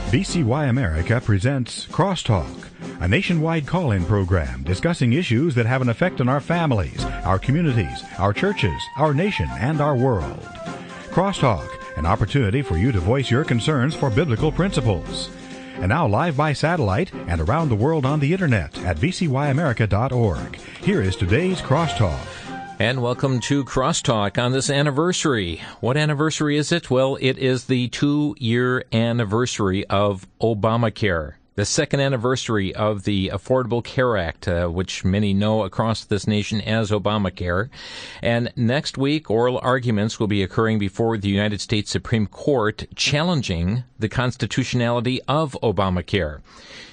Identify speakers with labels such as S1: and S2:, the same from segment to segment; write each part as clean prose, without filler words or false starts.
S1: VCY America presents Crosstalk, a nationwide call-in program discussing issues that have an effect on our families, our communities, our churches, our nation, and our world. Crosstalk, an opportunity for you to voice your concerns for biblical principles. And now live by satellite and around the world on the internet at vcyamerica.org. Here is today's Crosstalk.
S2: And welcome to Crosstalk on this anniversary. What anniversary is it? Well, it is the 2-year anniversary of Obamacare, the second anniversary of the Affordable Care Act, which many know across this nation as Obamacare. And next week, oral arguments will be occurring before the United States Supreme Court challenging the constitutionality of Obamacare.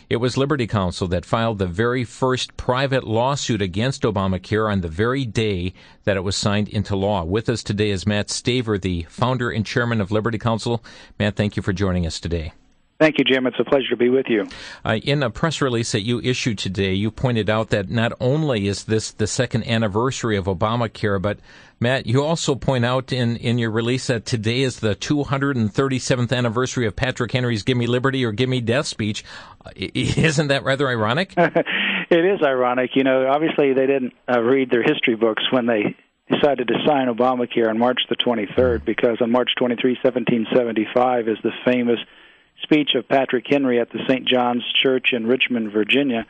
S2: It was Liberty Counsel that filed the very first private lawsuit against Obamacare on the very day that it was signed into law. With us today is Matt Staver, the founder and chairman of Liberty Counsel. Matt, thank you for joining us today.
S3: Thank you, Jim. It's a pleasure to be with you.
S2: In a press release that you issued today, you pointed out that not only is this the second anniversary of Obamacare, but, Matt, you also point out in your release that today is the 237th anniversary of Patrick Henry's Give Me Liberty or Give Me Death speech. Isn't that rather ironic?
S3: It is ironic. You know, obviously they didn't read their history books when they decided to sign Obamacare on March the 23rd, because on March 23, 1775 is the famous speech of Patrick Henry at the St. John's Church in Richmond, Virginia,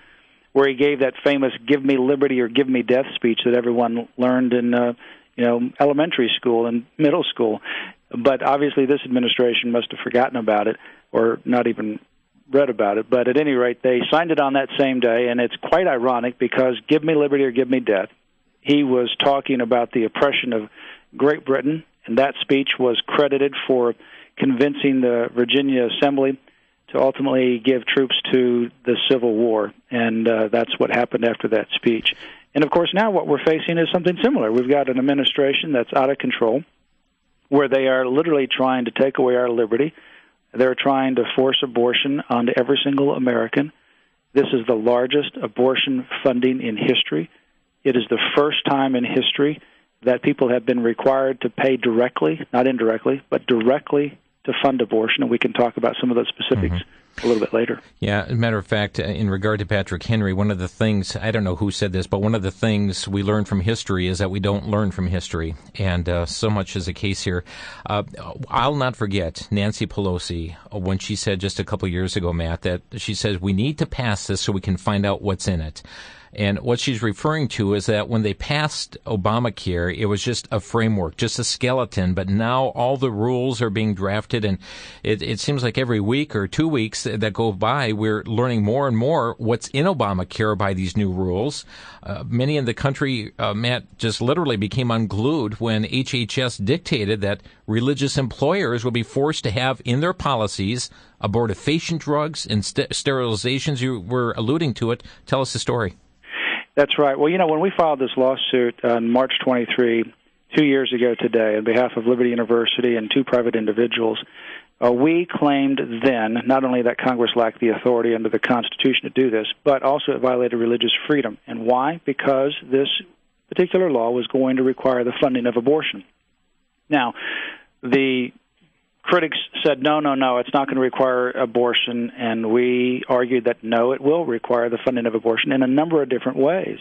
S3: where he gave that famous "Give me liberty or give me death" speech that everyone learned in elementary school and middle school. But obviously this administration must have forgotten about it or not even read about it. But at any rate, they signed it on that same day, and it's quite ironic because "Give me liberty or give me death," he was talking about the oppression of Great Britain, and that speech was credited for convincing the Virginia Assembly to ultimately give troops to the Civil War, and that's what happened after that speech. And, of course, now what we're facing is something similar. We've got an administration that's out of control, where they are literally trying to take away our liberty. They're trying to force abortion onto every single American. This is the largest abortion funding in history. It is the first time in history that people have been required to pay directly, not indirectly, but directly to fund abortion, and we can talk about some of those specifics a little bit later.
S2: Yeah, as a matter of fact, in regard to Patrick Henry, one of the things, I don't know who said this, but one of the things we learn from history is that we don't learn from history, and so much is the case here. I'll not forget Nancy Pelosi when she said just a couple years ago, Matt, that she says we need to pass this so we can find out what's in it. And what she's referring to is that when they passed Obamacare, it was just a framework, just a skeleton. But now all the rules are being drafted, and it seems like every week or 2 weeks that go by, we're learning more and more what's in Obamacare by these new rules. Many in the country, Matt, just literally became unglued when HHS dictated that religious employers will be forced to have in their policies abortifacient drugs and sterilizations. You were alluding to it. Tell us the story.
S3: That's right. Well, you know, when we filed this lawsuit on March 23, 2 years ago today, on behalf of Liberty University and two private individuals, we claimed then not only that Congress lacked the authority under the Constitution to do this, but also it violated religious freedom. And why? Because this particular law was going to require the funding of abortion. Now, the critics said, no, it's not going to require abortion, and we argued that, no, it will require the funding of abortion in a number of different ways.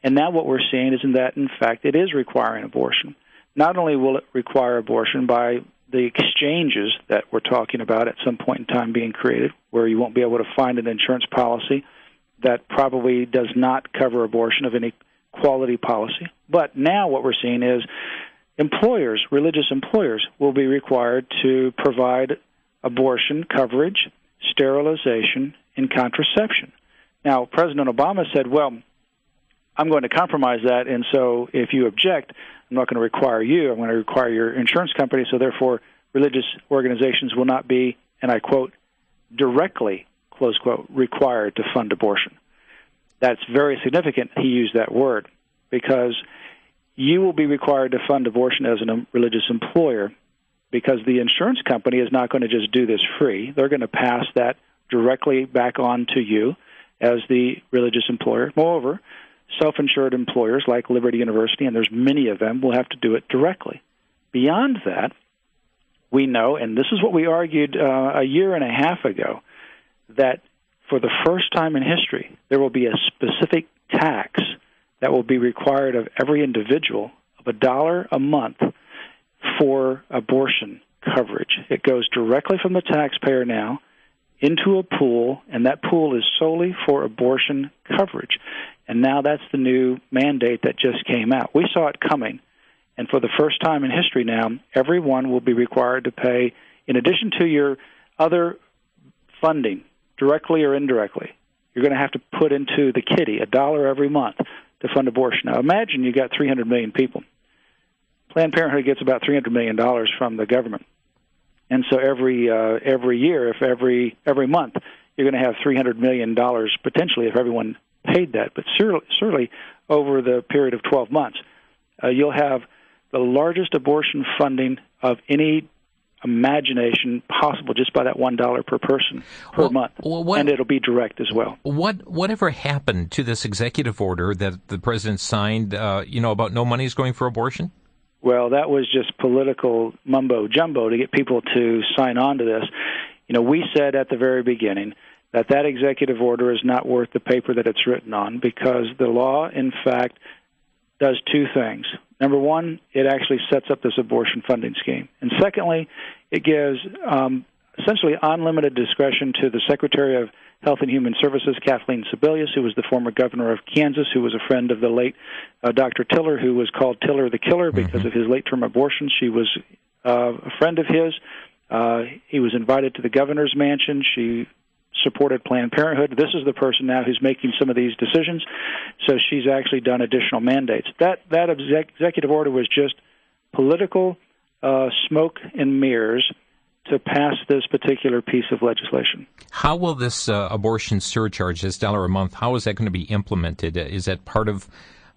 S3: And now what we're seeing is that, in fact, it is requiring abortion. Not only will it require abortion by the exchanges that we're talking about at some point in time being created, where you won't be able to find an insurance policy that probably does not cover abortion of any quality policy, but now what we're seeing is employers, religious employers, will be required to provide abortion coverage, sterilization, and contraception. Now, President Obama said, well, I'm going to compromise that, and so if you object, I'm not going to require you. I'm going to require your insurance company, so therefore religious organizations will not be, and I quote, directly, close quote, required to fund abortion. That's very significant, he used that word, because you will be required to fund abortion as a religious employer because the insurance company is not going to just do this free. They're going to pass that directly back on to you as the religious employer. Moreover, self-insured employers like Liberty University, and there's many of them, will have to do it directly. Beyond that, we know, and this is what we argued a year and a half ago, that for the first time in history, there will be a specific tax that will be required of every individual of $1 a month for abortion coverage. It goes directly from the taxpayer now into a pool, and that pool is solely for abortion coverage. And now that's the new mandate that just came out. We saw it coming, and for the first time in history now, everyone will be required to pay, in addition to your other funding, directly or indirectly, you're going to have to put into the kitty $1 every month to fund abortion. Now imagine you got 300 million people. Planned Parenthood gets about $300 million from the government. And so every year, if every month, you're going to have $300 million potentially if everyone paid that. But certainly over the period of 12 months, you'll have the largest abortion funding of any imagination possible just by that $1 per person per month. And it'll be direct as well.
S2: Whatever happened to this executive order that the president signed, about no money is going for abortion?
S3: Well, that was just political mumbo-jumbo to get people to sign on to this. We said at the very beginning that executive order is not worth the paper that it's written on because the law, in fact, does two things. Number one, it actually sets up this abortion funding scheme. And secondly, it gives essentially unlimited discretion to the Secretary of Health and Human Services, Kathleen Sebelius, who was the former governor of Kansas, who was a friend of the late Dr. Tiller, who was called Tiller the Killer because of his late-term abortion. She was a friend of his. He was invited to the governor's mansion. She supported Planned Parenthood. This is the person now who's making some of these decisions. So she's actually done additional mandates. That executive order was just political smoke and mirrors to pass this particular piece of legislation.
S2: How will this abortion surcharge, this $1 a month, how is that going to be implemented? Is that part of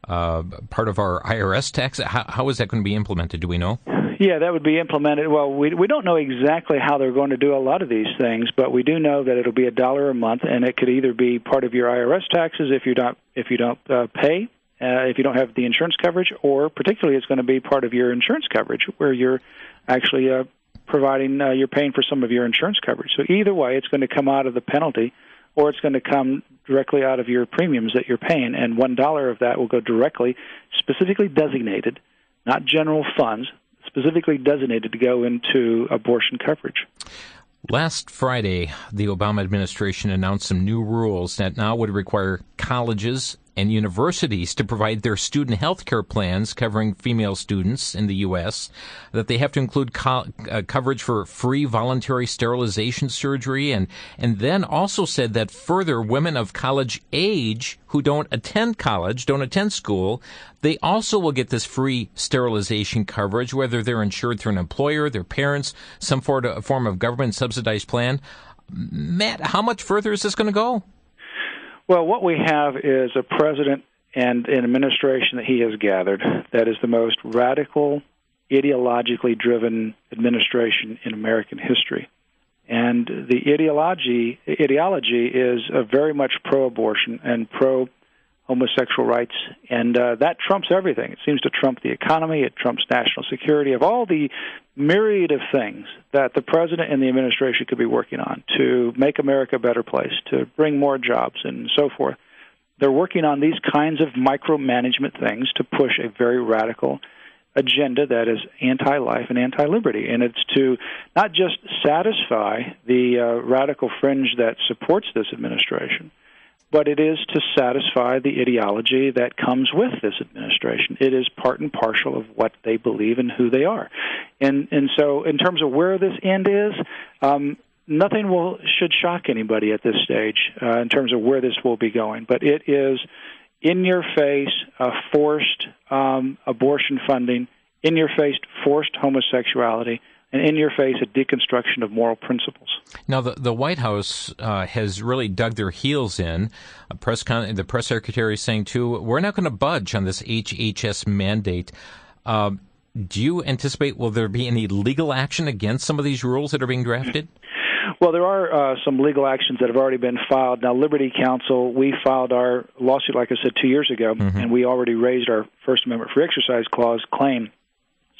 S2: our IRS tax? How is that going to be implemented? Do we know?
S3: Yeah, that would be implemented. Well, we don't know exactly how they're going to do a lot of these things, but we do know that it'll be $1 a month, and it could either be part of your IRS taxes if you don't pay, if you don't have the insurance coverage, or particularly it's going to be part of your insurance coverage where you're actually you're paying for some of your insurance coverage. So either way, it's going to come out of the penalty, or it's going to come directly out of your premiums that you're paying, and $1 of that will go directly, specifically designated, not general funds, specifically designated to go into abortion coverage.
S2: Last Friday, the Obama administration announced some new rules that now would require colleges and universities to provide their student health care plans covering female students in the U.S., that they have to include coverage for free voluntary sterilization surgery, and then also said that further women of college age who don't attend college, don't attend school, they also will get this free sterilization coverage, whether they're insured through an employer, their parents, some form of government-subsidized plan. Matt, how much further is this going to go?
S3: Well, what we have is a president and an administration that he has gathered that is the most radical, ideologically driven administration in American history. And the ideology is very much pro-abortion and pro-homosexual rights, and that trumps everything. It seems to trump the economy, it trumps national security, of all the myriad of things that the president and the administration could be working on to make America a better place, to bring more jobs and so forth. They're working on these kinds of micromanagement things to push a very radical agenda that is anti-life and anti-liberty. And it's to not just satisfy the radical fringe that supports this administration, but it is to satisfy the ideology that comes with this administration. It is part and parcel of what they believe and who they are. And so in terms of where this end is, nothing should shock anybody at this stage in terms of where this will be going. But it is in-your-face forced abortion funding, in-your-face forced homosexuality, and in your face, a deconstruction of moral principles.
S2: Now, the White House has really dug their heels in. The press secretary is saying, too, we're not going to budge on this HHS mandate. Do you anticipate, will there be any legal action against some of these rules that are being drafted?
S3: Well, there are some legal actions that have already been filed. Now, Liberty Counsel, we filed our lawsuit, like I said, 2 years ago, and we already raised our First Amendment free exercise clause claim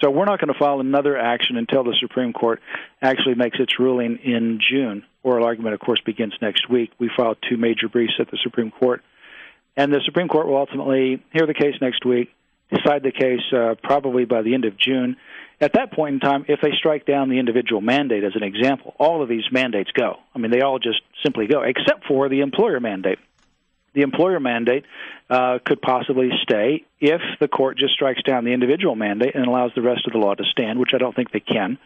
S3: So we're not going to file another action until the Supreme Court actually makes its ruling in June. Oral argument, of course, begins next week. We filed 2 major briefs at the Supreme Court. And the Supreme Court will ultimately hear the case next week, decide the case probably by the end of June. At that point in time, if they strike down the individual mandate, as an example, all of these mandates go. I mean, they all just simply go, except for the employer mandate. The employer mandate could possibly stay if the court just strikes down the individual mandate and allows the rest of the law to stand, which I don't think they can.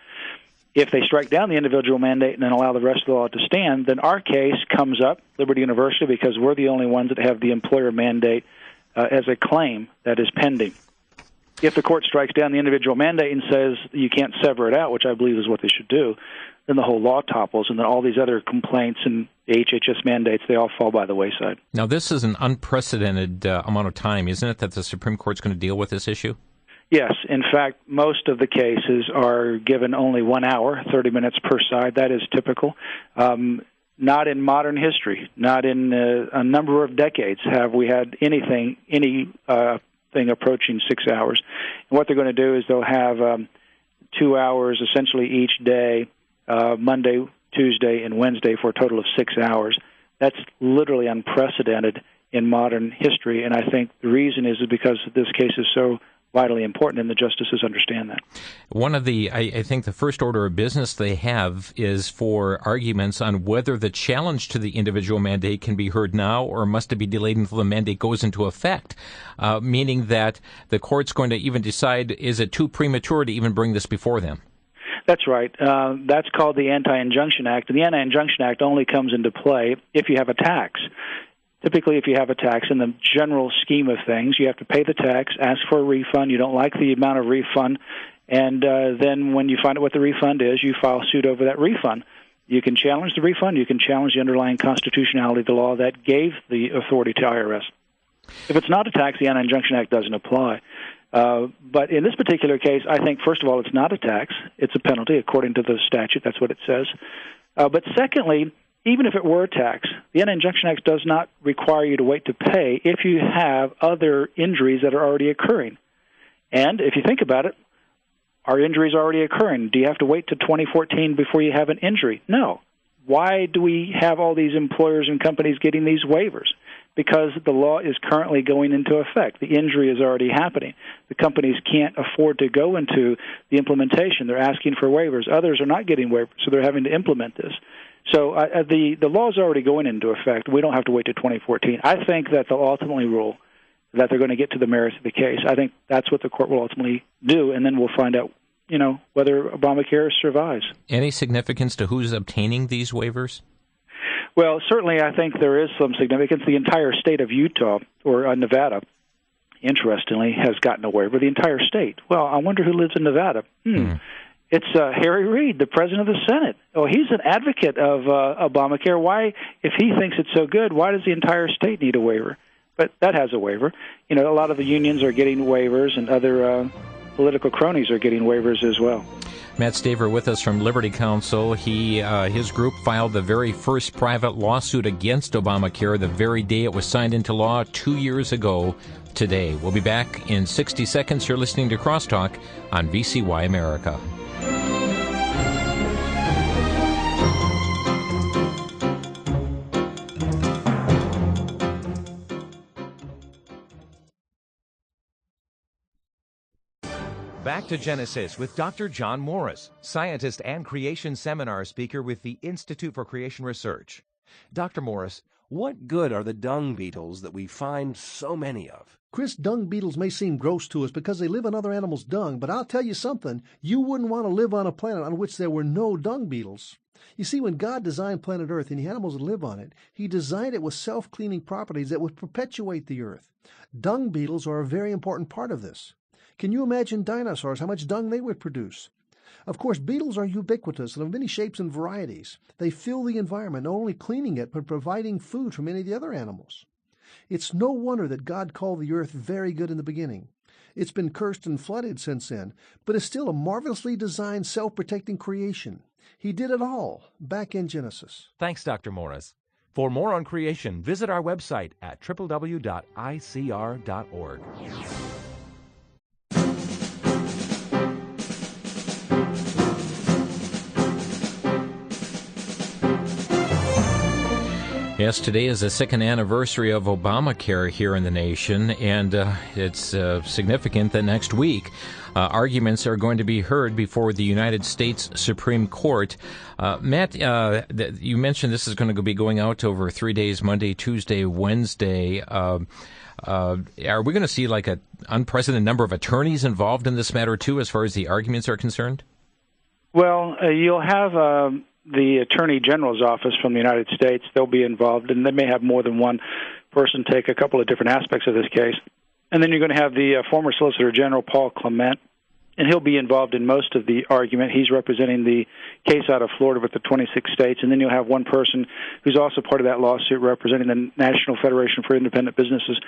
S3: If they strike down the individual mandate and then allow the rest of the law to stand, then our case comes up, Liberty University, because we're the only ones that have the employer mandate as a claim that is pending. If the court strikes down the individual mandate and says you can't sever it out, which I believe is what they should do, then the whole law topples, and then all these other complaints and the HHS mandates, they all fall by the wayside.
S2: Now, this is an unprecedented amount of time, isn't it, that the Supreme Court's going to deal with this issue?
S3: Yes. In fact, most of the cases are given only 1 hour, 30 minutes per side. That is typical. Not in modern history, not in a number of decades have we had anything approaching 6 hours. And what they're going to do is they'll have 2 hours essentially each day, Monday, Tuesday, and Wednesday, for a total of 6 hours. That's literally unprecedented in modern history, and I think the reason is because this case is so vitally important, and the justices understand that.
S2: One of the, I think the first order of business they have is for arguments on whether the challenge to the individual mandate can be heard now or must it be delayed until the mandate goes into effect, meaning that the court's going to even decide, is it too premature to even bring this before them?
S3: That's right. That's called the Anti-Injunction Act, and the Anti-Injunction Act only comes into play if you have a tax. Typically, if you have a tax, in the general scheme of things, you have to pay the tax, ask for a refund. You don't like the amount of refund, and then when you find out what the refund is, you file suit over that refund. You can challenge the refund. You can challenge the underlying constitutionality of the law that gave the authority to IRS. If it's not a tax, the Anti-Injunction Act doesn't apply. But in this particular case, I think, first of all, it's not a tax. It's a penalty, according to the statute. That's what it says. But secondly, even if it were a tax, the Anti-Injunction Act does not require you to wait to pay if you have other injuries that are already occurring. And if you think about it, are injuries already occurring? Do you have to wait to 2014 before you have an injury? No. Why do we have all these employers and companies getting these waivers? Because the law is currently going into effect. The injury is already happening. The companies can't afford to go into the implementation. They're asking for waivers. Others are not getting waivers, so they're having to implement this. So the law is already going into effect. We don't have to wait to 2014. I think that they'll ultimately rule that they're going to get to the merits of the case. I think that's what the court will ultimately do, and then we'll find out, whether Obamacare survives. Any
S2: significance to who's obtaining these waivers?
S3: Well, certainly I think there is some significance. The entire state of Utah, or Nevada, interestingly, has gotten a waiver. The entire state. Well, I wonder who lives in Nevada. It's Harry Reid, the president of the Senate. Oh, he's an advocate of Obamacare. Why, if he thinks it's so good, why does the entire state need a waiver? But that has a waiver. A lot of the unions are getting waivers, and other political cronies are getting waivers as well.
S2: Matt Staver with us from Liberty Counsel. His group filed the very first private lawsuit against Obamacare the very day it was signed into law 2 years ago today. We'll be back in 60 seconds. You're listening to Crosstalk on VCY America.
S4: Back to Genesis with Dr. John Morris, scientist and creation seminar speaker with the Institute for Creation Research. Dr. Morris, what good are the dung beetles that we find so many of?
S5: Chris, dung beetles may seem gross to us because they live on other animals' dung, but I'll tell you something, you wouldn't want to live on a planet on which there were no dung beetles. You see, when God designed planet Earth and the animals that live on it, He designed it with self-cleaning properties that would perpetuate the Earth. Dung beetles are a very important part of this. Can you imagine dinosaurs, how much dung they would produce? Of course, beetles are ubiquitous and of many shapes and varieties. They fill the environment, not only cleaning it, but providing food for many of the other animals. It's no wonder that God called the earth very good in the beginning. It's been cursed and flooded since then, but it's still a marvelously designed, self-protecting creation. He did it all back in Genesis.
S4: Thanks, Dr. Morris. For more on creation, visit our website at www.icr.org.
S2: Yes, today is the second anniversary of Obamacare here in the nation, and it's significant that next week arguments are going to be heard before the United States Supreme Court. Matt, you mentioned this is going to be going out over 3 days, Monday, Tuesday, Wednesday. Are we going to see like an unprecedented number of attorneys involved in this matter, too, as far as the arguments are concerned?
S3: Well, you'll have the Attorney General's office from the United States. They'll be involved, and they may have more than one person take a couple of different aspects of this case. And then you're going to have the former Solicitor General, Paul Clement, and he'll be involved in most of the argument. He's representing the case out of Florida with the 26 states. And then you'll have one person who's also part of that lawsuit representing the National Federation for Independent Businesses.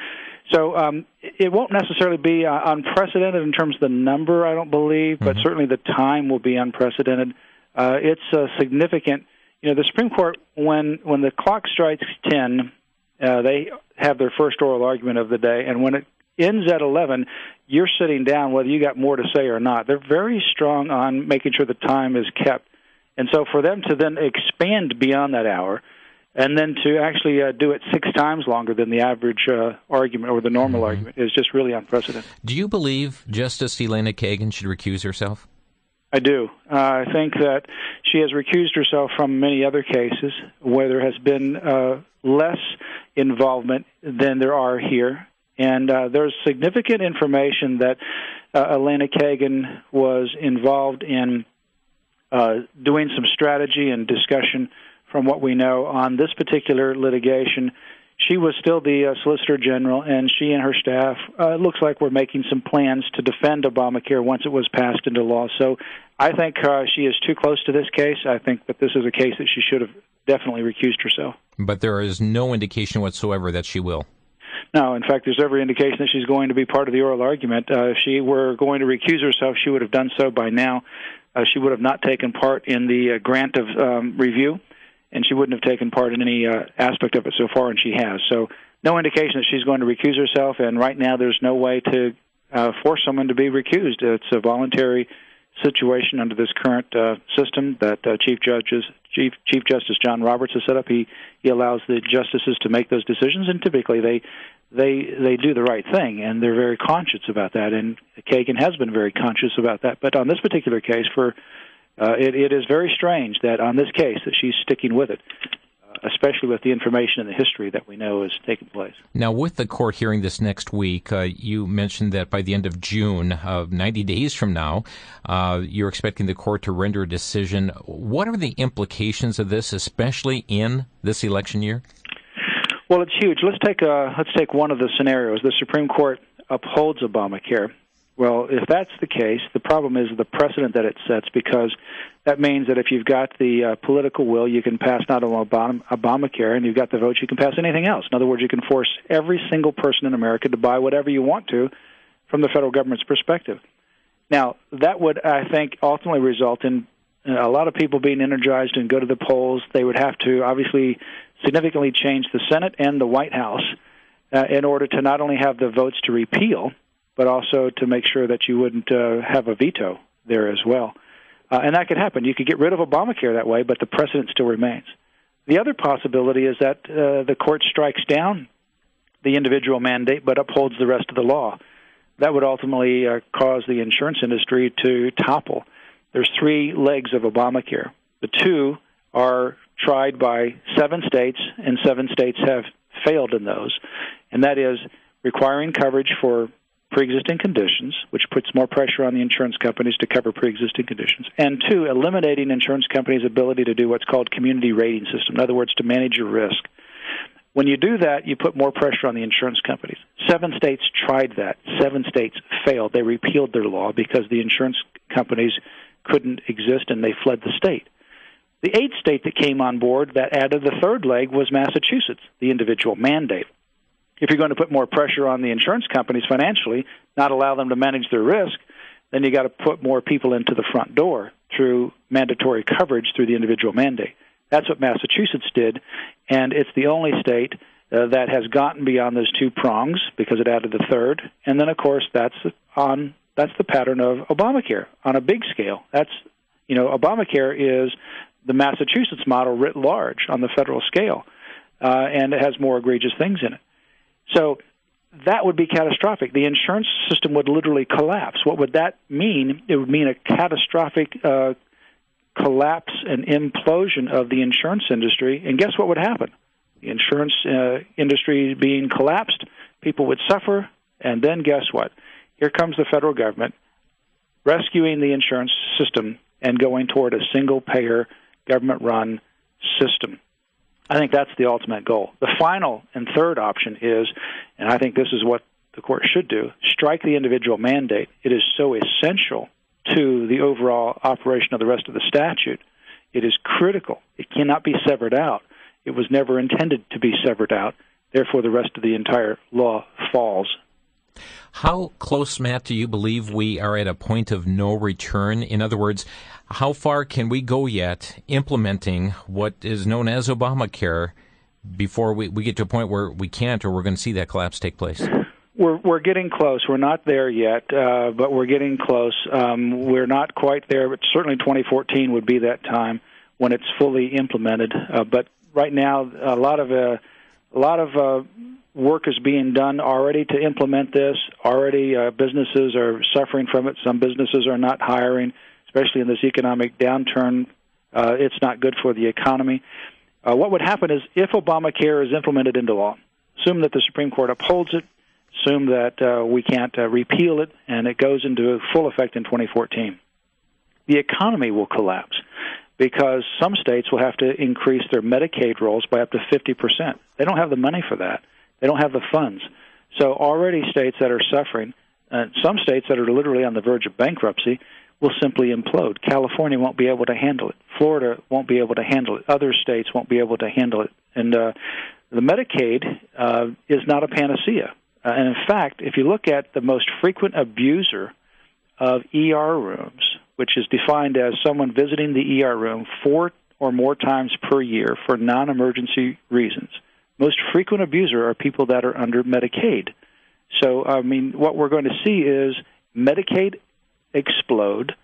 S3: So it won't necessarily be unprecedented in terms of the number, I don't believe, but certainly the time will be unprecedented. It's significant. You know, the Supreme Court, when the clock strikes 10, they have their first oral argument of the day, and when it ends at 11, you're sitting down whether you got more to say or not. They're very strong on making sure the time is kept. And so for them to then expand beyond that hour and then to actually do it 6 times longer than the average argument or the normal argument is just really unprecedented.
S2: Do you believe Justice Elena Kagan should recuse herself?
S3: I do. I think that she has recused herself from many other cases where there has been less involvement than there are here. And there's significant information that Elena Kagan was involved in doing some strategy and discussion from what we know on this particular litigation. She was still the Solicitor General, and she and her staff, it looks like, were making some plans to defend Obamacare once it was passed into law. So I think she is too close to this case. I think that this is a case that she should have definitely recused herself.
S2: But there is no indication whatsoever that she will.
S3: No, in fact, there's every indication that she's going to be part of the oral argument. If she were going to recuse herself, she would have done so by now. She would have not taken part in the grant of review, and she wouldn't have taken part in any aspect of it so far, and she has. So no indication that she's going to recuse herself, and right now there's no way to force someone to be recused. It's a voluntary situation under this current system that Chief Justice John Roberts has set up. He allows the justices to make those decisions, and typically they do the right thing, and they're very conscious about that, and Kagan has been very conscious about that. But on this particular case, it is very strange that on this case that she's sticking with it, especially with the information and the history that we know is taking place.
S2: Now, with the court hearing this next week, you mentioned that by the end of June, 90 days from now, you're expecting the court to render a decision. What are the implications of this, especially in this election year?
S3: Well, it's huge. Let's take one of the scenarios. The Supreme Court upholds Obamacare. Well, if that's the case, the problem is the precedent that it sets, because that means that if you've got the political will, you can pass not only Obamacare, and you've got the votes, you can pass anything else. In other words, you can force every single person in America to buy whatever you want to from the federal government's perspective. Now, that would, I think, ultimately result in a lot of people being energized and go to the polls. They would have to, obviously, significantly change the Senate and the White House in order to not only have the votes to repeal, but also to make sure that you wouldn't have a veto there as well. And that could happen. You could get rid of Obamacare that way, but the precedent still remains. The other possibility is that the court strikes down the individual mandate but upholds the rest of the law. That would ultimately cause the insurance industry to topple. There's 3 legs of Obamacare. The 2 are tried by 7 states, and 7 states have failed in those, and that is requiring coverage for pre-existing conditions, which puts more pressure on the insurance companies to cover pre-existing conditions, and 2, eliminating insurance companies' ability to do what's called community rating system, in other words, to manage your risk. When you do that, you put more pressure on the insurance companies. 7 states tried that. 7 states failed. They repealed their law because the insurance companies couldn't exist, and they fled the state. The 8th state that came on board that added the 3rd leg was Massachusetts, the individual mandate. If you're going to put more pressure on the insurance companies financially, not allow them to manage their risk, then you got to put more people into the front door through mandatory coverage through the individual mandate. That's what Massachusetts did, and it's the only state that has gotten beyond those 2 prongs because it added the 3rd. And then, of course, that's the pattern of Obamacare on a big scale. Obamacare is the Massachusetts model writ large on the federal scale. and it has more egregious things in it. So that would be catastrophic. The insurance system would literally collapse. What would that mean? It would mean a catastrophic collapse and implosion of the insurance industry. And guess what would happen? The insurance industry being collapsed, people would suffer, and then guess what? Here comes the federal government rescuing the insurance system and going toward a single-payer, government-run system. I think that's the ultimate goal. The final and third option is, and I think this is what the court should do, strike the individual mandate. It is so essential to the overall operation of the rest of the statute. It is critical. It cannot be severed out. It was never intended to be severed out. Therefore, the rest of the entire law falls.
S2: How close, Matt, do you believe we are at a point of no return? In other words, how far can we go yet implementing what is known as Obamacare before we get to a point where we can't, or we're going to see that collapse take place?
S3: We're getting close. We're not there yet, but we're getting close. We're not quite there, but certainly 2014 would be that time when it's fully implemented. But right now, a lot of work is being done already to implement this. Already, businesses are suffering from it. Some businesses are not hiring, especially in this economic downturn. It's not good for the economy. What would happen is if Obamacare is implemented into law, assume that the Supreme Court upholds it, assume that we can't repeal it, and it goes into full effect in 2014, the economy will collapse because some states will have to increase their Medicaid rolls by up to 50%. They don't have the money for that. They don't have the funds. So already states that are suffering, some states that are literally on the verge of bankruptcy, will simply implode. California won't be able to handle it. Florida won't be able to handle it. Other states won't be able to handle it. And the Medicaid is not a panacea. And in fact, if you look at the most frequent abuser of ER rooms, which is defined as someone visiting the ER room 4 or more times per year for non-emergency reasons, most frequent abuser are people that are under Medicaid. So, I mean, what we're going to see is Medicaid explode.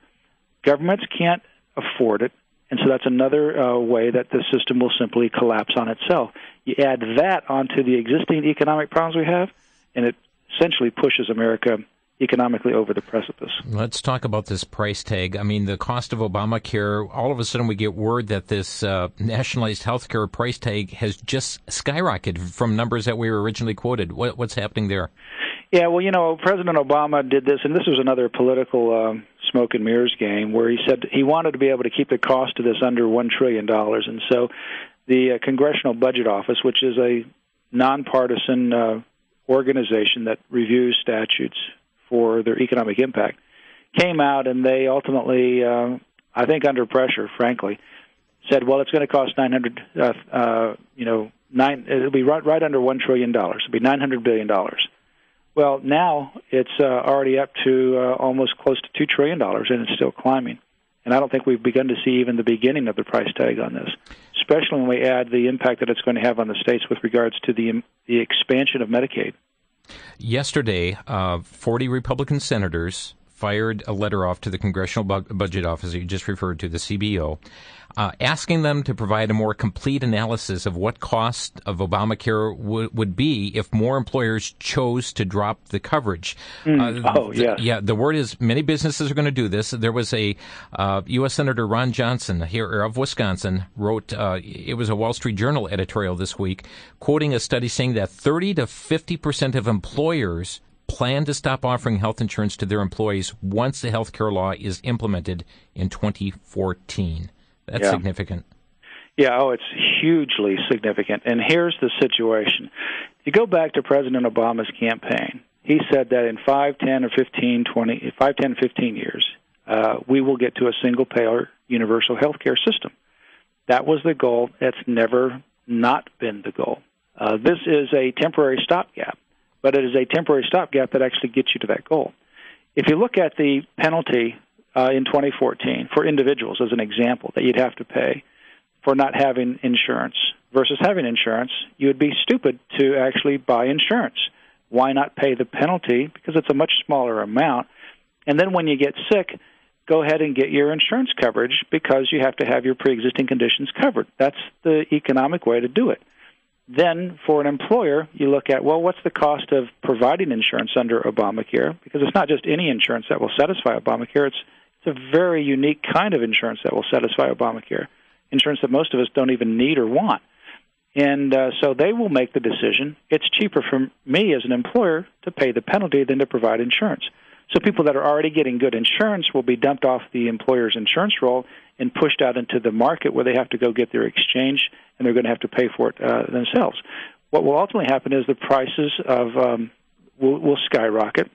S3: Governments can't afford it, and so that's another way that the system will simply collapse on itself. You add that onto the existing economic problems we have, and it essentially pushes America economically over the precipice.
S2: Let's talk about this price tag. I mean, the cost of Obamacare, all of a sudden we get word that this nationalized health care price tag has just skyrocketed from numbers that we were originally quoted. What's happening there?
S3: Yeah, well, you know, President Obama did this, and this was another political smoke and mirrors game where he said he wanted to be able to keep the cost of this under $1 trillion. And so the Congressional Budget Office, which is a nonpartisan organization that reviews statutes for their economic impact, came out and they ultimately, I think under pressure, frankly, said, well, it's going to cost it'll be right under $1 trillion. It'll be $900 billion. Well, now it's already up to almost close to $2 trillion, and it's still climbing. And I don't think we've begun to see even the beginning of the price tag on this, especially when we add the impact that it's going to have on the states with regards to the expansion of Medicaid.
S2: Yesterday, 40 Republican senators fired a letter off to the Congressional Budget Office that you just referred to, the CBO, asking them to provide a more complete analysis of what cost of Obamacare would be if more employers chose to drop the coverage. The word is many businesses are going to do this. There was a U.S. Senator Ron Johnson here of Wisconsin wrote, it was a Wall Street Journal editorial this week, quoting a study saying that 30 to 50% of employers plan to stop offering health insurance to their employees once the health care law is implemented in 2014. That's significant.
S3: Yeah, it's hugely significant. And here's the situation. You go back to President Obama's campaign. He said that in 5, 10, 15 years, we will get to a single-payer universal health care system. That was the goal. It's never not been the goal. This is a temporary stopgap, but it is a temporary stopgap that actually gets you to that goal. If you look at the penalty in 2014 for individuals, as an example, that you'd have to pay for not having insurance versus having insurance, you would be stupid to actually buy insurance. Why not pay the penalty? Because it's a much smaller amount. And then when you get sick, go ahead and get your insurance coverage because you have to have your pre-existing conditions covered. That's the economic way to do it. Then for an employer, you look at, well, what's the cost of providing insurance under Obamacare? Because it's not just any insurance that will satisfy Obamacare. It's a very unique kind of insurance that will satisfy Obamacare, insurance that most of us don't even need or want. And so they will make the decision. It's cheaper for me as an employer to pay the penalty than to provide insurance. So people that are already getting good insurance will be dumped off the employer's insurance roll and pushed out into the market where they have to go get their exchange, and they're going to have to pay for it themselves. What will ultimately happen is the prices of will skyrocket.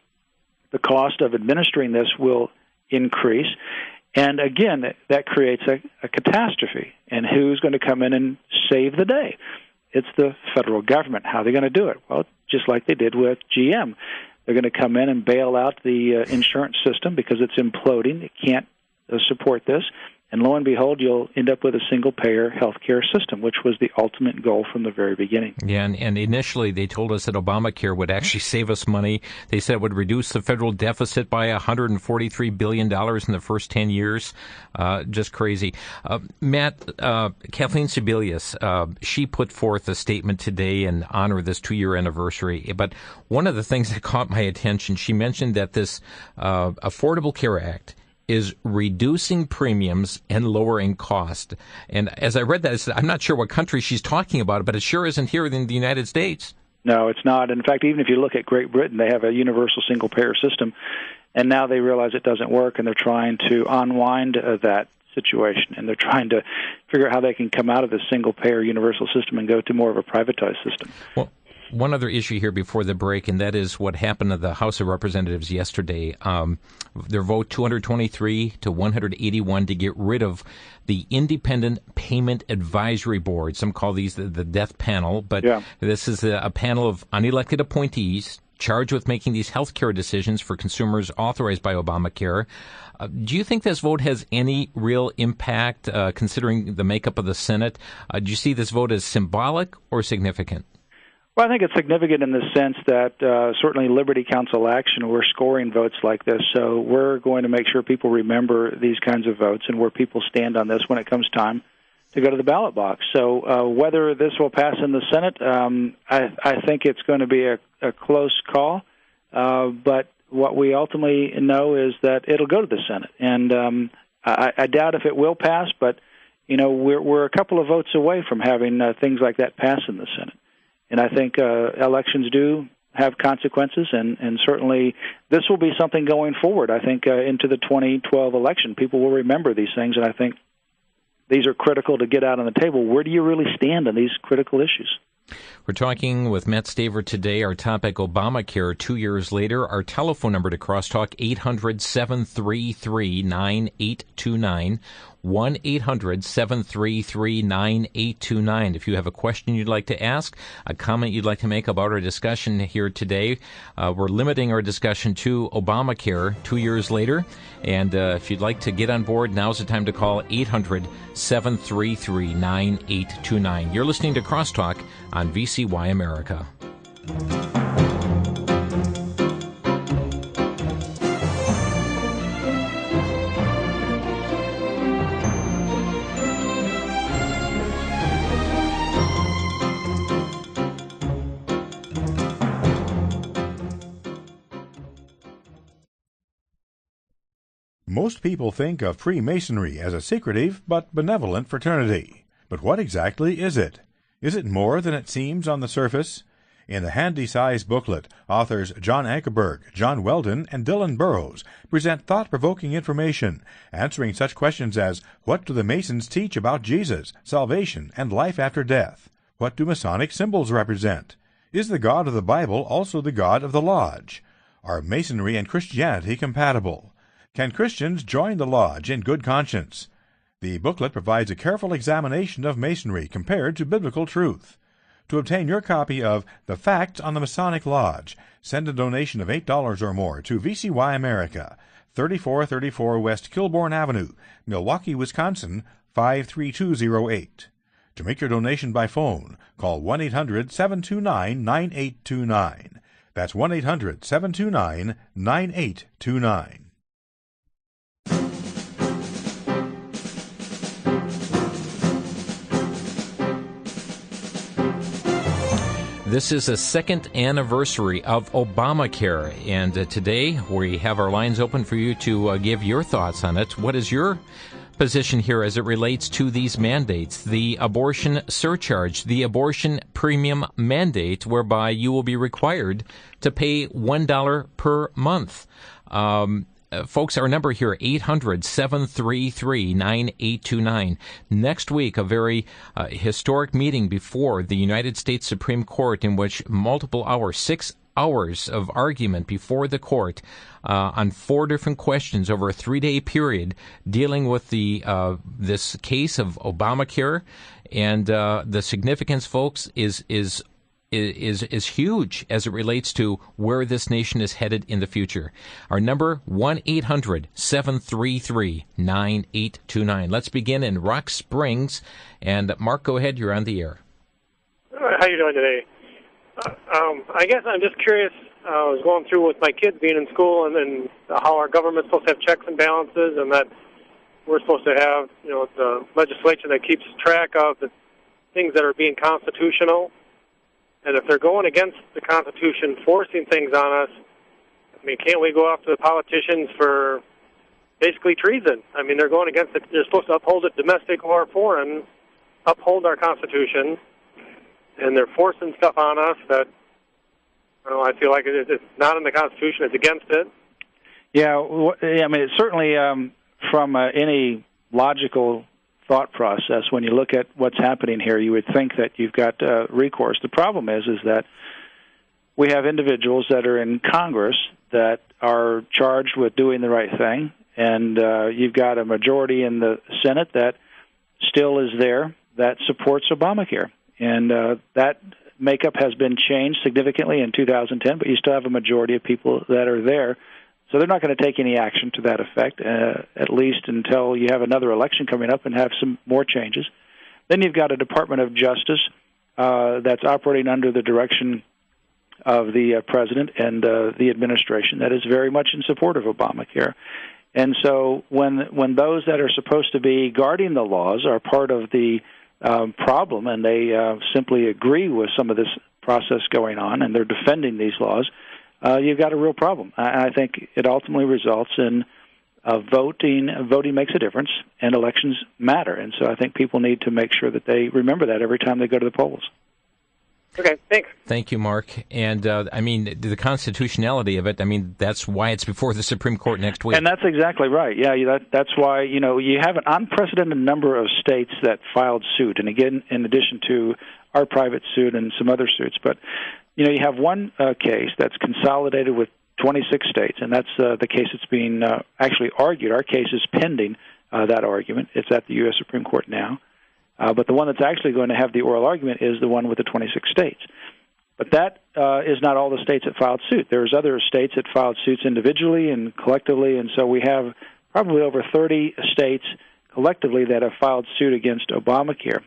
S3: The cost of administering this will increase. And again, that creates a catastrophe. And who's going to come in and save the day? It's the federal government. How are they going to do it? Well, just like they did with GM. They're going to come in and bail out the insurance system because it's imploding. It can't support this. And lo and behold, you'll end up with a single-payer health care system, which was the ultimate goal from the very beginning.
S2: Yeah, and initially they told us that Obamacare would actually save us money. They said it would reduce the federal deficit by $143 billion in the first 10 years. Just crazy. Matt, Kathleen Sebelius, she put forth a statement today in honor of this 2-year anniversary. But one of the things that caught my attention, she mentioned that this Affordable Care Act is reducing premiums and lowering cost. And as I read that, I said, I'm not sure what country she's talking about, but it sure isn't here in the United States.
S3: No, it's not. In fact, even if you look at Great Britain, they have a universal single-payer system, and now they realize it doesn't work, and they're trying to unwind that situation, and they're trying to figure out how they can come out of this single-payer universal system and go to more of a privatized system.
S2: Well, one other issue here before the break, and that is what happened to the House of Representatives yesterday. Their vote 223 to 181 to get rid of the Independent Payment Advisory Board. Some call these the death panel, but this is a panel of unelected appointees charged with making these health care decisions for consumers authorized by Obamacare. Do you think this vote has any real impact, considering the makeup of the Senate? Do you see this vote as symbolic or significant?
S3: Well, I think it's significant in the sense that certainly Liberty Counsel action, we're scoring votes like this, so we're going to make sure people remember these kinds of votes and where people stand on this when it comes time to go to the ballot box. So whether this will pass in the Senate, I think it's going to be a close call, but what we ultimately know is that it'll go to the Senate. And I doubt if it will pass, but you know we're a couple of votes away from having things like that pass in the Senate. And I think elections do have consequences, and certainly this will be something going forward. I think into the 2012 election, people will remember these things, and I think these are critical to get out on the table. Where do you really stand on these critical issues?
S2: We're talking with Matt Staver today. Our topic, Obamacare 2 years later. Our telephone number to Crosstalk, 800-733-9829. 1-800-733-9829. If you have a question you'd like to ask, a comment you'd like to make about our discussion here today, we're limiting our discussion to Obamacare 2 years later. And if you'd like to get on board, now's the time to call 800-733-9829. You're listening to Crosstalk on VCY America.
S1: Most people think of Freemasonry as a secretive but benevolent fraternity. But what exactly is it? Is it more than it seems on the surface? In the handy-sized booklet, authors John Ankerberg, John Weldon, and Dylan Burrows present thought-provoking information, answering such questions as, what do the Masons teach about Jesus, salvation, and life after death? What do Masonic symbols represent? Is the God of the Bible also the God of the Lodge? Are Masonry and Christianity compatible? Can Christians join the Lodge in good conscience? The booklet provides a careful examination of Masonry compared to biblical truth. To obtain your copy of The Facts on the Masonic Lodge, send a donation of $8 or more to VCY America, 3434 West Kilbourne Avenue, Milwaukee, Wisconsin, 53208. To make your donation by phone, call 1-800-729-9829. That's 1-800-729-9829.
S2: This is a second anniversary of Obamacare, and today we have our lines open for you to give your thoughts on it. What is your position here as it relates to these mandates? The abortion surcharge, the abortion premium mandate, whereby you will be required to pay $1 per month. Folks, our number here, 800-733-9829. Next week, a very historic meeting before the United States Supreme Court in which multiple hours, 6 hours of argument before the court on 4 different questions over a 3-day period dealing with the this case of Obamacare. And the significance, folks, is huge as it relates to where this nation is headed in the future. Our number, 1-800-733-9829. Let's begin in Rock Springs. And Mark, go ahead. You're on the air.
S6: How you doing today? I guess I'm just curious. I was going through with my kids being in school and how our government's supposed to have checks and balances, and that we're supposed to have, the legislation that keeps track of the things that are being constitutional. And if they're going against the Constitution, forcing things on us, I mean, can't we go after the politicians for basically treason? I mean, they're going against it. They're supposed to uphold it, domestic or foreign, uphold our Constitution, and they're forcing stuff on us that, I feel like it's not in the Constitution. It's against it.
S3: Yeah, I mean, it's certainly from any logical thought process, when you look at what's happening here, you would think that you've got recourse. The problem is that we have individuals that are in Congress that are charged with doing the right thing, and you've got a majority in the Senate that still is there that supports Obamacare. And that makeup has been changed significantly in 2010, but you still have a majority of people that are there. So they're not going to take any action to that effect, at least until you have another election coming up and have some more changes. Then you've got a Department of Justice that's operating under the direction of the president and the administration that is very much in support of Obamacare. And so when those that are supposed to be guarding the laws are part of the problem, and they simply agree with some of this process going on, and they're defending these laws, you've got a real problem. I think it ultimately results in voting. Voting makes a difference, and elections matter. And so I think people need to make sure that they remember that every time they go to the polls.
S6: Okay, thanks.
S2: Thank you, Mark. And, the constitutionality of it, that's why it's before the Supreme Court next week.
S3: And that's exactly right. Yeah, that's why, you have an unprecedented number of states that filed suit. And again, in addition to our private suit and some other suits. But, you have one case that's consolidated with 26 states, and that's the case that's being actually argued. Our case is pending that argument. It's at the U.S. Supreme Court now. But the one that's actually going to have the oral argument is the one with the 26 states. But that is not all the states that filed suit. There's other states that filed suits individually and collectively, and so we have probably over 30 states collectively that have filed suit against Obamacare.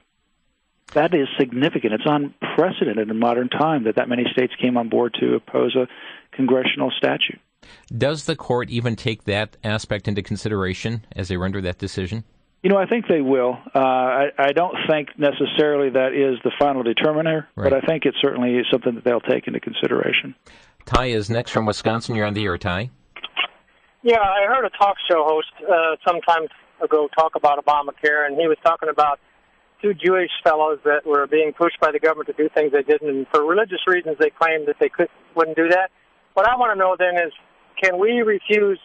S3: That is significant. It's unprecedented in modern time that many states came on board to oppose a congressional statute.
S2: Does the court even take that aspect into consideration as they render that decision?
S3: I think they will. I don't think necessarily that is the final determiner, right, but I think it certainly is something that they'll take into consideration.
S2: Ty is next from Wisconsin. You're on the air, Ty.
S7: Yeah, I heard a talk show host some time ago talk about Obamacare, and he was talking about 2 Jewish fellows that were being pushed by the government to do things they didn't, and for religious reasons they claimed that they wouldn't do that. What I want to know then is, can we refuse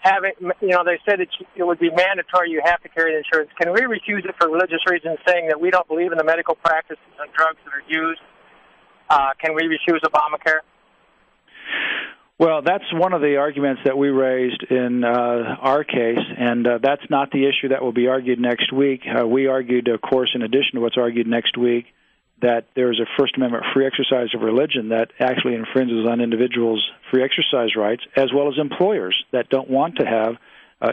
S7: having, they said it would be mandatory, you have to carry the insurance. Can we refuse it for religious reasons, saying that we don't believe in the medical practices and drugs that are used? Can we refuse Obamacare?
S3: Well, that's one of the arguments that we raised in our case, and that's not the issue that will be argued next week. We argued, of course, in addition to what's argued next week, that there's a First Amendment free exercise of religion that actually infringes on individuals' free exercise rights, as well as employers that don't want to have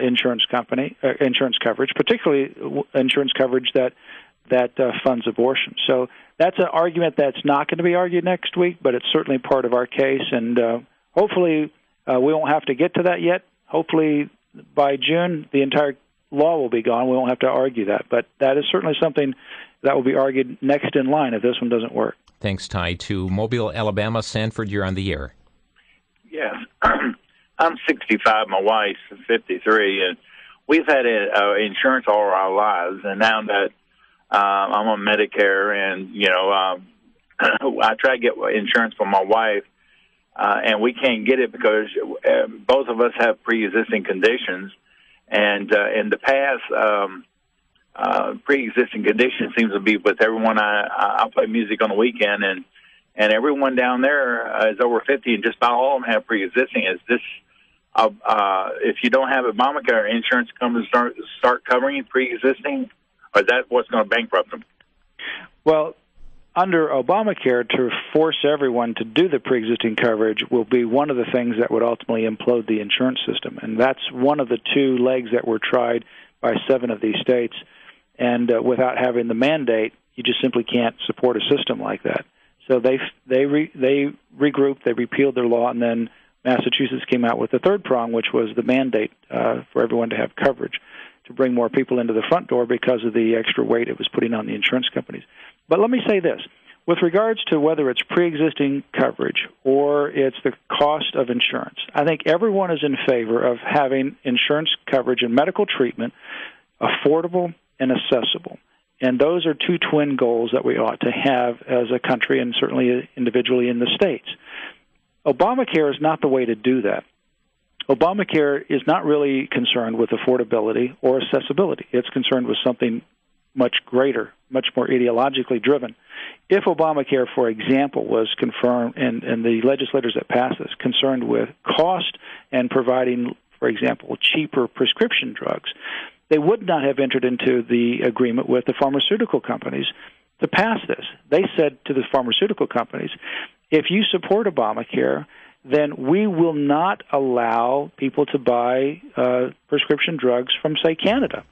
S3: insurance coverage, particularly insurance coverage that funds abortion. So that's an argument that's not going to be argued next week, but it's certainly part of our case, and hopefully we won't have to get to that yet. Hopefully by June the entire law will be gone. We won't have to argue that, but that is certainly something that will be argued next in line if this one doesn't work.
S2: Thanks, Ty. To Mobile, Alabama. Sanford, you're on the air.
S8: Yes. I'm 65. My wife's 53, and we've had insurance all our lives. And now that I'm on Medicare, and I try to get insurance for my wife, and we can't get it because both of us have pre-existing conditions. And in the past, pre-existing conditions seems to be with everyone. I play music on the weekend, and everyone down there is over 50, and just about all of them have pre-existing. Is this if you don't have Obamacare, insurance companies start covering pre-existing, or is that what's going to bankrupt them?
S3: Well, under Obamacare, to force everyone to do the pre-existing coverage will be one of the things that would ultimately implode the insurance system. And that's one of the two legs that were tried by 7 of these states. And without having the mandate, you just simply can't support a system like that. So they regrouped, they repealed their law, and then Massachusetts came out with the third prong, which was the mandate for everyone to have coverage, to bring more people into the front door because of the extra weight it was putting on the insurance companies. But let me say this. With regards to whether it's pre-existing coverage or it's the cost of insurance, I think everyone is in favor of having insurance coverage and medical treatment affordable and accessible. And those are two twin goals that we ought to have as a country and certainly individually in the states. Obamacare is not the way to do that. Obamacare is not really concerned with affordability or accessibility. It's concerned with something much greater, much more ideologically driven. If Obamacare, for example, was confirmed, and the legislators that passed this concerned with cost and providing, for example, cheaper prescription drugs, they would not have entered into the agreement with the pharmaceutical companies to pass this. They said to the pharmaceutical companies, if you support Obamacare, then we will not allow people to buy prescription drugs from, say, Canada,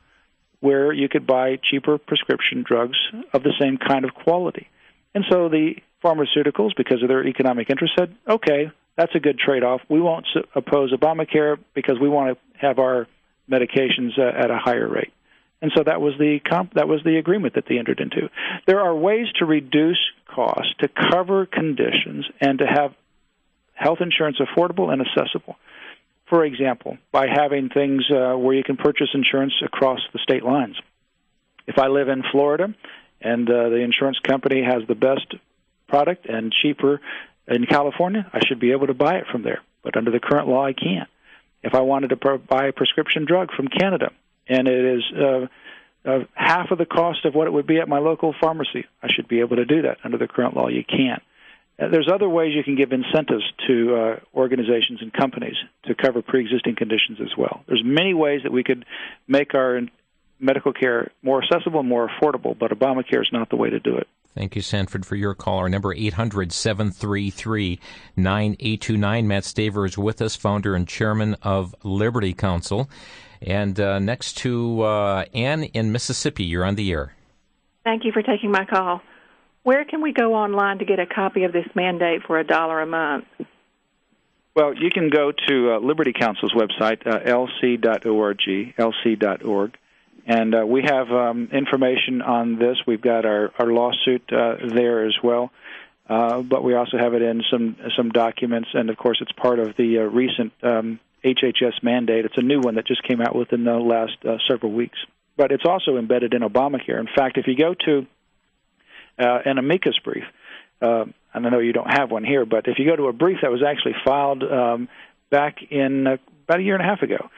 S3: where you could buy cheaper prescription drugs of the same kind of quality. And so the pharmaceuticals, because of their economic interest, said, okay, that's a good trade-off. We won't oppose Obamacare because we want to have our medications at a higher rate. And so that was the agreement that they entered into. There are ways to reduce costs, to cover conditions, and to have health insurance affordable and accessible. For example, by having things where you can purchase insurance across the state lines. If I live in Florida and the insurance company has the best product and cheaper in California, I should be able to buy it from there. But under the current law, I can't. If I wanted to buy a prescription drug from Canada and it is half of the cost of what it would be at my local pharmacy, I should be able to do that. Under the current law, you can't. There's other ways you can give incentives to organizations and companies to cover pre-existing conditions as well. There's many ways that we could make our medical care more accessible and more affordable, but Obamacare is not the way to do it.
S2: Thank you, Sanford, for your call. Our number 800-733-9829. Matt Staver is with us, founder and chairman of Liberty Counsel. And next to Ann in Mississippi, you're on the air.
S9: Thank you for taking my call. Where can we go online to get a copy of this mandate for $1 a month?
S3: Well, you can go to Liberty Counsel's website, lc.org, and we have information on this. We've got our lawsuit there as well, but we also have it in some documents, and of course it's part of the recent HHS mandate. It's a new one that just came out within the last several weeks, but it's also embedded in Obamacare. In fact, if you go to an amicus brief, and I know you don't have one here, but if you go to a brief that was actually filed back in about a year and a half ago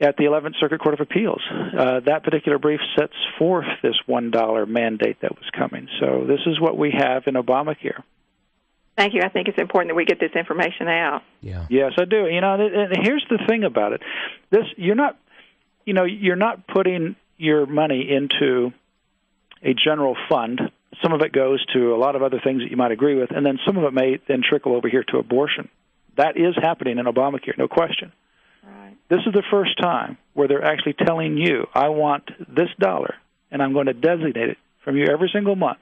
S3: at the 11th Circuit Court of Appeals, that particular brief sets forth this $1 mandate that was coming. So this is what we have in Obamacare.
S9: Thank you. I think it's important that we get this information out.
S2: Yeah.
S3: Yes, I do. And here's the thing about it: you're not putting your money into a general fund. Some of it goes to a lot of other things that you might agree with, and then some of it may then trickle over here to abortion. That is happening in Obamacare, no question.
S9: Right.
S3: This is the first time where they're actually telling you, I want this dollar, and I'm going to designate it from you every single month,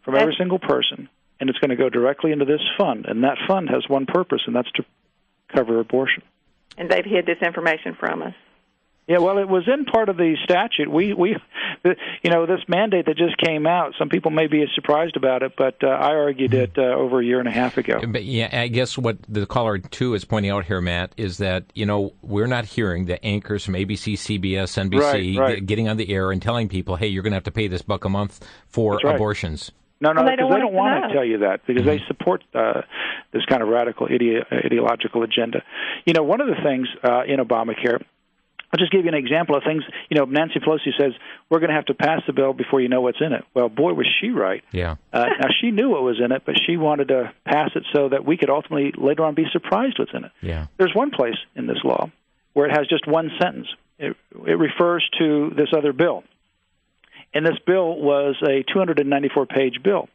S3: from every single person, and it's going to go directly into this fund. And that fund has one purpose, and that's to cover abortion.
S9: And they've hid this information from us.
S3: Yeah, well, it was in part of the statute. We This mandate that just came out, some people may be surprised about it, but I argued it over a year and a half ago.
S2: But yeah, I guess what the caller, too, is pointing out here, Matt, is that, we're not hearing the anchors from ABC, CBS, NBC getting on the air and telling people, hey, you're going to have to pay this $1 a month for abortions.
S3: No, because they don't want to tell you that, because they support this kind of radical ideological agenda. One of the things in Obamacare, I'll just give you an example of things. Nancy Pelosi says, we're going to have to pass the bill before you know what's in it. Well, boy, was she right.
S2: Yeah.
S3: Now, she knew what was in it, but she wanted to pass it so that we could ultimately later on be surprised what's in it.
S2: Yeah.
S3: There's one place in this law where it has just one sentence. It refers to this other bill. And this bill was a 294-page bill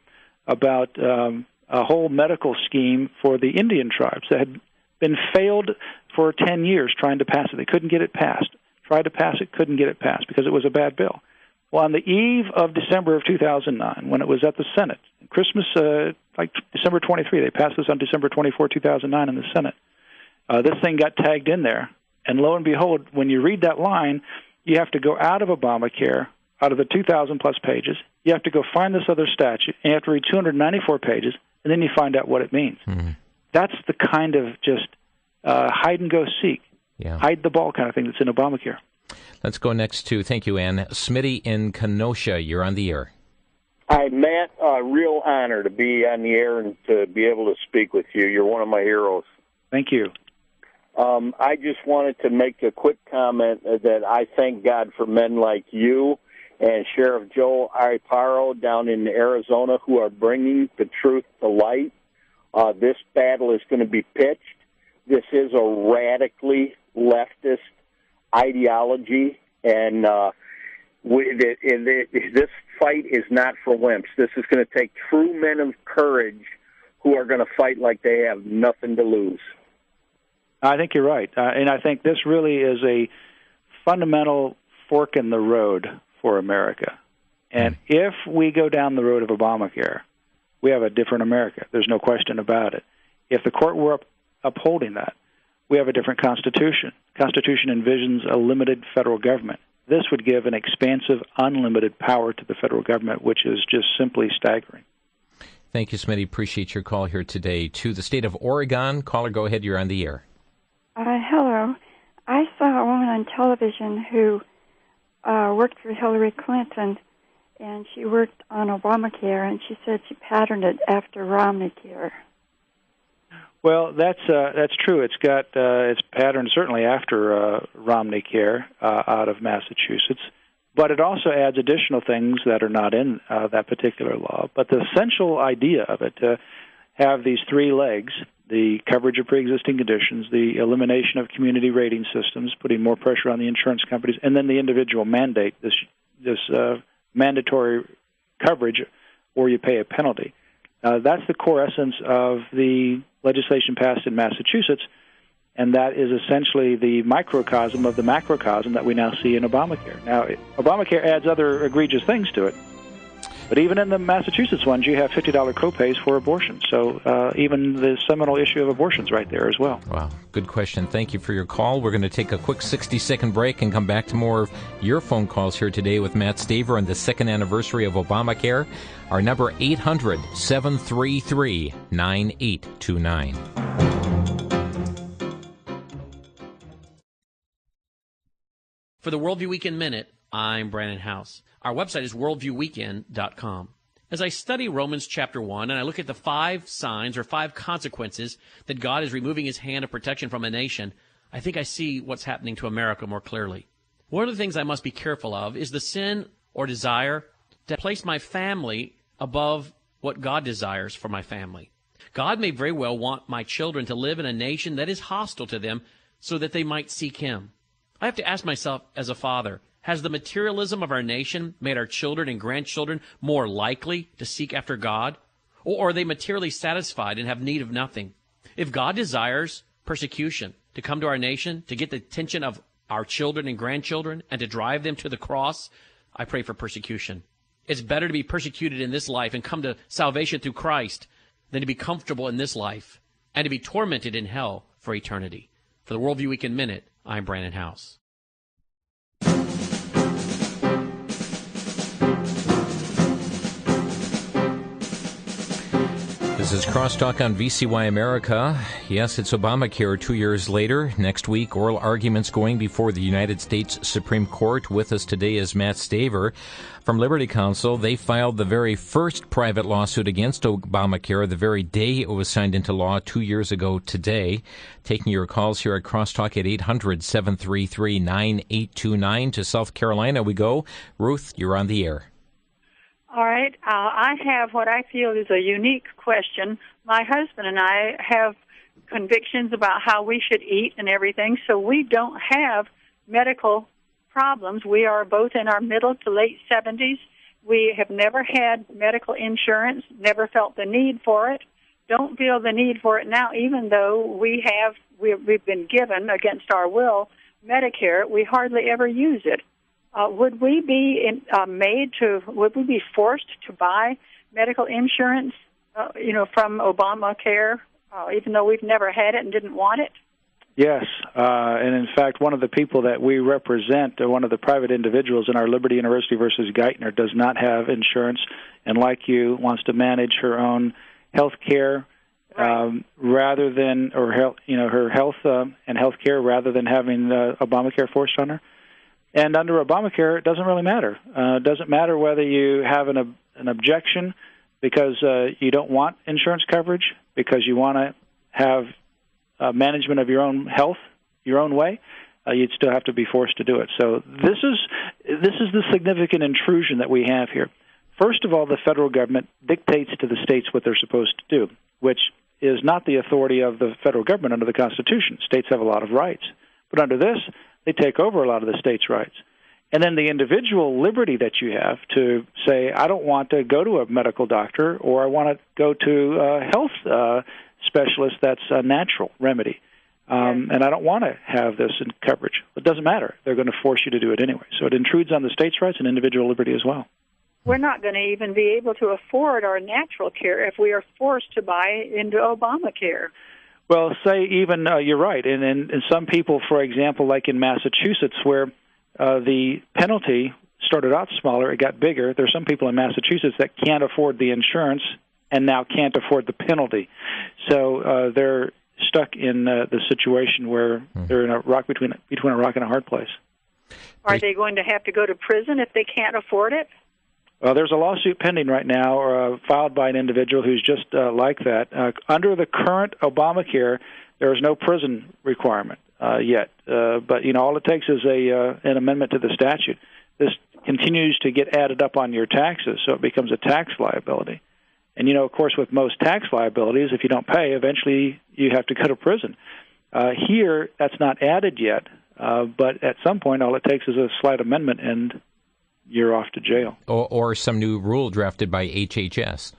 S3: about a whole medical scheme for the Indian tribes that had been failed for 10 years trying to pass it. They couldn't get it passed. Tried to pass it, couldn't get it passed because it was a bad bill. Well, on the eve of December of 2009, when it was at the Senate, Christmas, like December 23, they passed this on December 24, 2009 in the Senate. This thing got tagged in there, and lo and behold, when you read that line, you have to go out of Obamacare, out of the 2,000-plus pages. You have to go find this other statute, and you have to read 294 pages, and then you find out what it means. Mm-hmm. That's the kind of just hide-and-go-seek, hide the ball kind of thing that's in Obamacare.
S2: Let's go next to, thank you, Ann, Smitty in Kenosha. You're on the air.
S10: Hi, Matt. Real honor to be on the air and to be able to speak with you. You're one of my heroes.
S3: Thank you.
S10: I just wanted to make a quick comment that I thank God for men like you and Sheriff Joe Ariparo down in Arizona who are bringing the truth to light. This battle is going to be pitched. This is a radically leftist ideology, and this fight is not for wimps. This is going to take true men of courage who are going to fight like they have nothing to lose.
S3: I think you're right, and I think this really is a fundamental fork in the road for America. And if we go down the road of Obamacare, we have a different America. There's no question about it. If the court were upholding that, we have a different Constitution. Constitution envisions a limited federal government. This would give an expansive, unlimited power to the federal government, which is just simply staggering.
S2: Thank you, Smitty. Appreciate your call here today. To the state of Oregon, caller, go ahead. You're on the air.
S11: Hello. I saw a woman on television who worked for Hillary Clinton, and she worked on Obamacare, and she said she patterned it after Romneycare.
S3: Well, that's true. It's got it's patterned certainly after Romneycare out of Massachusetts, but it also adds additional things that are not in that particular law. But the essential idea of it, to have these three legs: the coverage of pre-existing conditions, the elimination of community rating systems, putting more pressure on the insurance companies, and then the individual mandate, this mandatory coverage, or you pay a penalty. That's the core essence of the legislation passed in Massachusetts, and that is essentially the microcosm of the macrocosm that we now see in Obamacare. Now, Obamacare adds other egregious things to it, but even in the Massachusetts ones, you have $50 copays for abortion. So even the seminal issue of abortion's right there as well.
S2: Wow, good question. Thank you for your call. We're going to take a quick 60-second break and come back to more of your phone calls here today with Matt Staver on the second anniversary of Obamacare. Our number 800-733-9829.
S12: For the Worldview Weekend Minute, I'm Brandon House. Our website is worldviewweekend.com. As I study Romans chapter 1 and I look at the 5 signs or 5 consequences that God is removing his hand of protection from a nation, I think I see what's happening to America more clearly. One of the things I must be careful of is the sin or desire to place my family above what God desires for my family. God may very well want my children to live in a nation that is hostile to them so that they might seek him. I have to ask myself as a father, has the materialism of our nation made our children and grandchildren more likely to seek after God? Or are they materially satisfied and have need of nothing? If God desires persecution to come to our nation, to get the attention of our children and grandchildren, and to drive them to the cross, I pray for persecution. It's better to be persecuted in this life and come to salvation through Christ than to be comfortable in this life and to be tormented in hell for eternity. For the Worldview Weekend Minute, I'm Brandon House.
S2: This is Crosstalk on VCY America. Yes, it's Obamacare 2 years later. Next week, oral arguments going before the United States Supreme Court. With us today is Matt Staver from Liberty Counsel. They filed the very first private lawsuit against Obamacare the very day it was signed into law 2 years ago today. Taking your calls here at Crosstalk at 800-733-9829. To South Carolina we go. Ruth, you're on the air.
S13: All right. I have what I feel is a unique question. My husband and I have convictions about how we should eat and everything, so we don't have medical problems. We are both in our middle to late 70s. We have never had medical insurance, never felt the need for it, don't feel the need for it now, even though we've been given, against our will, Medicare. We hardly ever use it. Would we be would we be forced to buy medical insurance, from Obamacare, even though we've never had it and didn't want it?
S3: Yes, and in fact, one of the people that we represent, one of the private individuals in our Liberty University versus Geithner, does not have insurance, and like you, wants to manage her own health care rather than, her health and health care rather than having Obamacare forced on her. And under Obamacare, it doesn't really matter. It doesn't matter whether you have an objection because you don't want insurance coverage, because you want to have management of your own health your own way. You'd still have to be forced to do it. So this is the significant intrusion that we have here. First of all, the federal government dictates to the states what they're supposed to do, which is not the authority of the federal government under the Constitution. States have a lot of rights. But under this, they take over a lot of the states' rights. And then the individual liberty that you have to say, I don't want to go to a medical doctor, or I want to go to a health specialist that's a natural remedy. And I don't want to have this in coverage. It doesn't matter. They're going to force you to do it anyway. So it intrudes on the states' rights and individual liberty as well.
S13: We're not going to even be able to afford our natural care if we are forced to buy into Obamacare.
S3: Well, say even, you're right, and some people, for example, like in Massachusetts, where the penalty started out smaller, it got bigger. There's some people in Massachusetts that can't afford the insurance and now can't afford the penalty. So they're stuck in the situation where they're in a rock between a rock and a hard place.
S13: Are they going to have to go to prison if they can't afford it?
S3: Well, there's a lawsuit pending right now, filed by an individual who's just like that. Under the current Obamacare, there is no prison requirement yet. But all it takes is an amendment to the statute. This continues to get added up on your taxes, so it becomes a tax liability. And of course, with most tax liabilities, if you don't pay, eventually you have to go to prison. Here, that's not added yet, but at some point, all it takes is a slight amendment, and you're off to jail.
S2: Or some new rule drafted by HHS.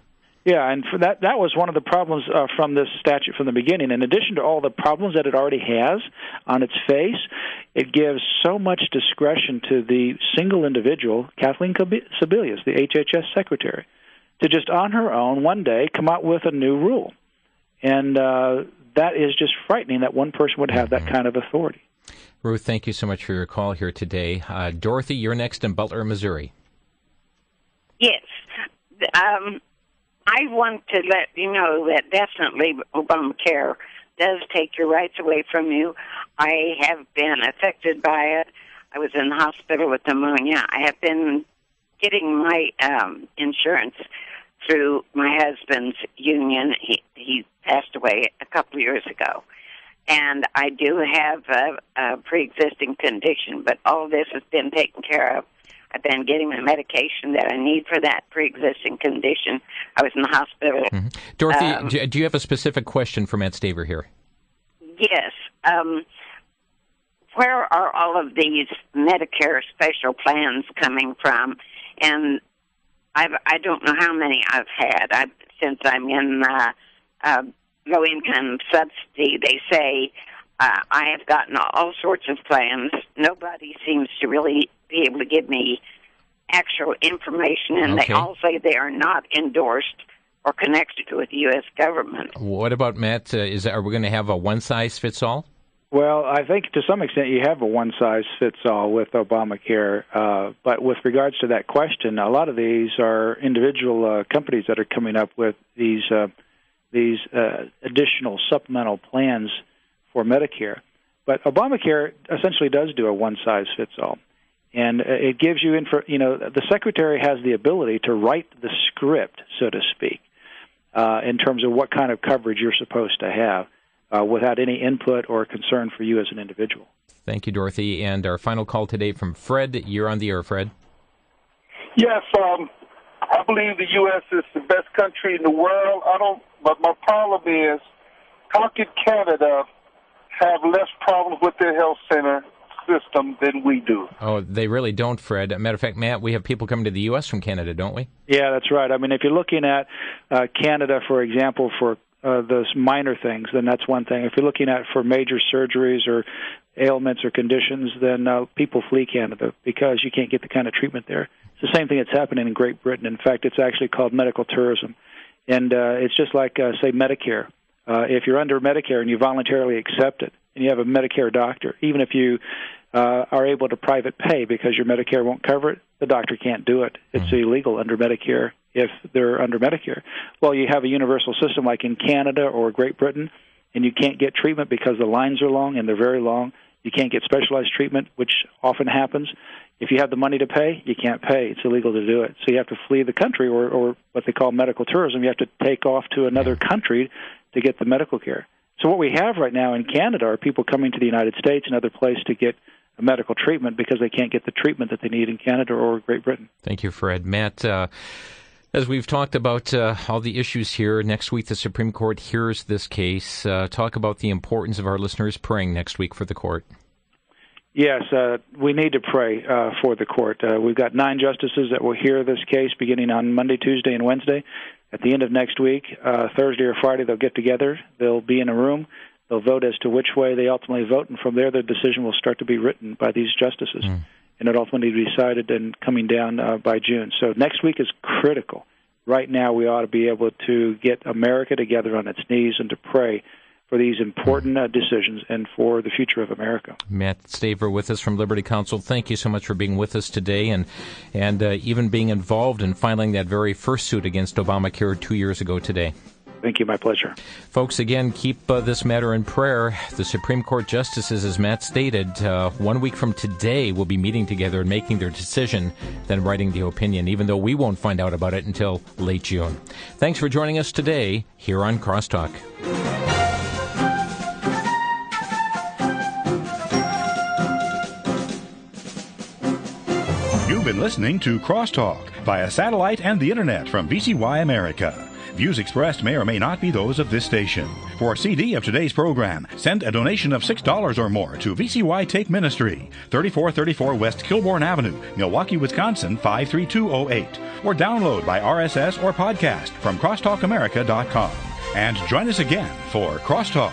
S3: Yeah, and for that was one of the problems from this statute from the beginning. In addition to all the problems that it already has on its face, it gives so much discretion to the single individual, Kathleen Sebelius, the HHS secretary, to just on her own one day come out with a new rule. And that is just frightening that one person would have that kind of authority.
S2: Ruth, thank you so much for your call here today. Dorothy, you're next in Butler, Missouri.
S14: Yes. I want to let you know that definitely Obamacare does take your rights away from you. I have been affected by it. I was in the hospital with pneumonia. I have been getting my insurance through my husband's union. He passed away a couple of years ago. And I do have a pre-existing condition, but all this has been taken care of. I've been getting the medication that I need for that pre-existing condition. I was in the hospital.
S2: Mm-hmm. Dorothy, do you have a specific question for Matt Staver here?
S14: Yes. Where are all of these Medicare special plans coming from? And I don't know how many I've had. Since I'm in low-income subsidy, they say I have gotten all sorts of plans. Nobody seems to really be able to give me actual information, and they all say they are not endorsed or connected with the U.S. government.
S2: What about, Matt, are we going to have a one-size-fits-all?
S3: Well, I think to some extent you have a one-size-fits-all with Obamacare, but with regards to that question, a lot of these are individual companies that are coming up with these these additional supplemental plans for Medicare. But Obamacare essentially does do a one-size-fits-all. And it gives you, the Secretary has the ability to write the script, so to speak, in terms of what kind of coverage you're supposed to have without any input or concern for you as an individual.
S2: Thank you, Dorothy. And our final call today from Fred. You're on the air, Fred.
S15: Yes, I believe the U.S. is the best country in the world. But my problem is, how could Canada have less problems with their health center system than we do?
S2: Oh, they really don't, Fred. Matter of fact, Matt, we have people coming to the U.S. from Canada, don't we?
S3: Yeah, that's right. I mean, if you're looking at Canada, for example, for those minor things, then that's one thing. If you're looking at for major surgeries or ailments or conditions, then people flee Canada because you can't get the kind of treatment there. It's the same thing that's happening in Great Britain. In fact, it's actually called medical tourism. And it's just like, say, Medicare. If you're under Medicare and you voluntarily accept it, and you have a Medicare doctor, even if you are able to private pay because your Medicare won't cover it, the doctor can't do it. It's illegal under Medicare if they're under Medicare. Well, you have a universal system like in Canada or Great Britain, and you can't get treatment because the lines are long, and they're very long. You can't get specialized treatment, which often happens. If you have the money to pay, you can't pay. It's illegal to do it. So you have to flee the country, or what they call medical tourism. You have to take off to another country to get the medical care. So what we have right now in Canada are people coming to the United States and other places to get a medical treatment because they can't get the treatment that they need in Canada or Great Britain.
S2: Thank you, Fred. Matt, as we've talked about all the issues here, next week the Supreme Court hears this case. Talk about the importance of our listeners praying next week for the court.
S3: Yes, we need to pray for the court. We've got 9 justices that will hear this case beginning on Monday, Tuesday, and Wednesday. At the end of next week, Thursday or Friday, they'll get together. They'll be in a room. They'll vote as to which way they ultimately vote, and from there, their decision will start to be written by these justices, and it ultimately be decided and coming down by June. So next week is critical. Right now, we ought to be able to get America together on its knees and to pray for these important decisions and for the future of America.
S2: Matt Staver with us from Liberty Counsel. Thank you so much for being with us today and even being involved in filing that very first suit against Obamacare 2 years ago today.
S3: Thank you. My pleasure.
S2: Folks, again, keep this matter in prayer. The Supreme Court justices, as Matt stated, 1 week from today will be meeting together and making their decision, then writing the opinion, even though we won't find out about it until late June. Thanks for joining us today here on Crosstalk.
S1: You've been listening to Crosstalk via satellite and the internet from VCY America. Views expressed may or may not be those of this station. For a CD of today's program, send a donation of $6 or more to VCY Take Ministry, 3434 West Kilbourne Avenue, Milwaukee, Wisconsin, 53208. Or download by RSS or podcast from crosstalkamerica.com. And join us again for Crosstalk.